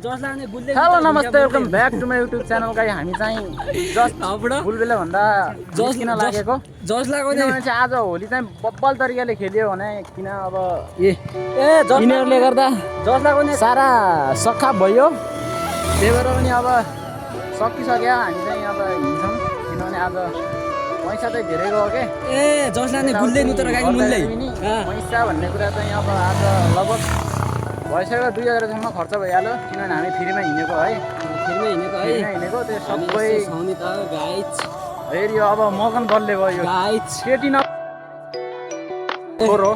hello नमस्ते welcome back to my YouTube channel गाई हामी चाहिँ जस्ट बुलबुले भन्दा जस किन लागेको किनभने चाहिँ आज होली चाहिँ बब्बल तरिकाले खेल्यो भने किन अब यिनीहरूले गर्दा सारा सक्खा भयो त्यही भएर पनि अब सकिसक्यो हामी चाहिँ अब हिँड्छौँ किनभने आज पैसा चाहिँ धेरै गयो के पैसा भन्ने कुरा चाहिँ अब आज लगभग भइसक्यो 2000 सम्म खर्च भइहाल्यो किनभने हामी फ्रीमा हिँडेको है हिँडेको त्यो सबै फेरि अब मगन बलले भयो केटी न खोरो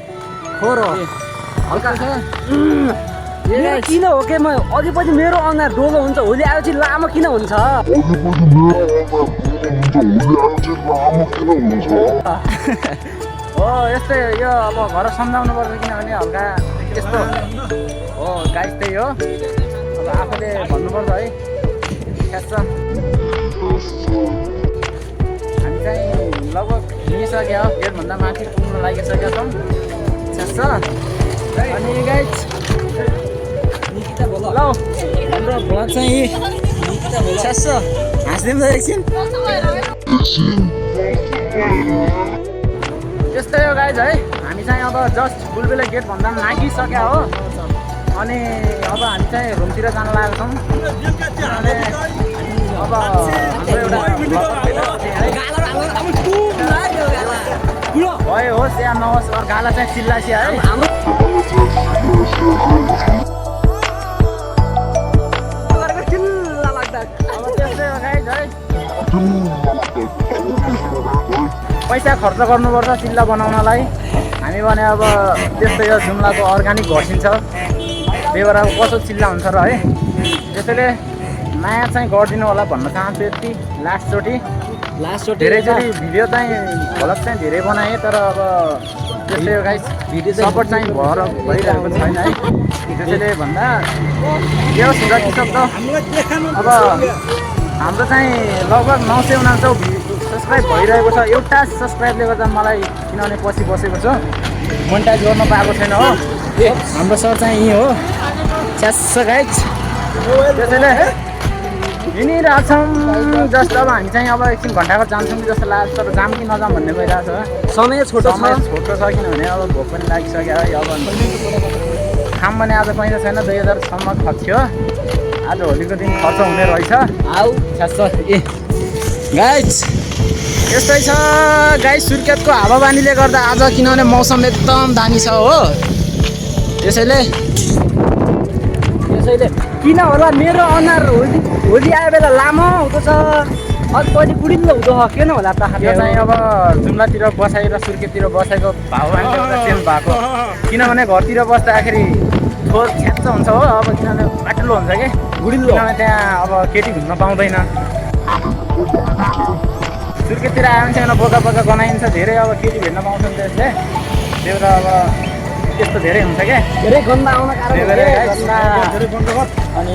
हल्का छ किन हो के म अघि पछि मेरो अनुहार डोलो हुन्छ होली आएपछि लामो किन हुन्छ हो यस्तै यो अब घर सम्झाउनु पर्छ किनभने हल्का यस्तो हो गाइस त्यही हो अब आफूले भन्नुपर्छ है खास हामी चाहिँ लगभग हिँडिसक्यो गेटभन्दा माथि पुग्न लागिसकेका छौँ खास अनि गाइस ल हाम्रो भ्लग चाहिँ खास हाँस्दिउँ त एकछिन त्यस्तै हो गाइज है हामी चाहिँ अब जस्ट बुलबुले गेटभन्दा नागिसक्यो हो अनि अब हामी चाहिँ रुमतिर जान लागेको छौँ अब हाम्रो एउटा भयो होस् या नहोस् गाला चाहिँ चिल्लासी है अब त्यस्तै हो गाइज है पैसा खर्च गर्नुपर्छ चिल्ला बनाउनलाई हामी भने अब त्यस्तै हो जुम्लाको अर्ग्यानिक घटिन्छ त्यही भएर अब कसो चिल्ला हुन्छ र है त्यसैले माया चाहिँ गरिदिनु होला भन्न चाहन्छु यति लास्टचोटि धेरैचोटि भिडियो चाहिँ भ्लग चाहिँ धेरै बनाएँ तर अब त्यस्तै हो गाइस भिडियो सपोर्ट चाहिँ भइरहेको छैन है त्यसैले भन्दा के होस् जतिसक्दो अब हाम्रो चाहिँ लगभग 999 सब्सक्राइब भइरहेको छ एउटा सब्सक्राइबले गर्दा मलाई किनभने पछि बसेको छु मोनिटाइज गर्न पाएको छैन हो हाम्रो सर चाहिँ यहीँ हो छ्यास गाइज त्यसैले हिँडिरहेछौँ जस्ट अब हामी चाहिँ अब एकछिन घन्टाको जान्छौँ कि जस्तो लाग्छ तर जाम कि नजाम भन्ने भइरहेको छ समय छोटो छ किनभने अब भोक पनि लागिसक्यो है अब खाम भने आज पैसा छैन 2000 सम्म खर्च थियो आज होलीको दिन खर्च हुने रहेछ आऊ छ्यास गाइज यस्तै छ गाइस सुर्खेतको हावापानीले गर्दा आज किनभने मौसम एकदम दामी छ हो त्यसैले किन होला मेरो अनुहार होली आए बेला लामो हुँदछ अझ पछि बुढिलो हुँदो किन होला त यो चाहिँ अब जुम्लातिर बसाइ र सुर्खेततिर बसाइको भाउ चेन्ज भएको किनभने घरतिर बस्दाखेरि थोर छ्याच्च हुन्छ हो अब किनभने बाटुलो हुन्छ कि बुढिलो किनभने त्यहाँ अब केटी घुम्न पाउँदैन सुर्खेततिर आयो भने चाहिँ बोका गनाइन्छ धेरै अब केटी भेट्न पाउँछन् त्यसले त्यही भएर अब त्यस्तो धेरै हुन्छ क्या धेरै गन्दा आउन कारण अनि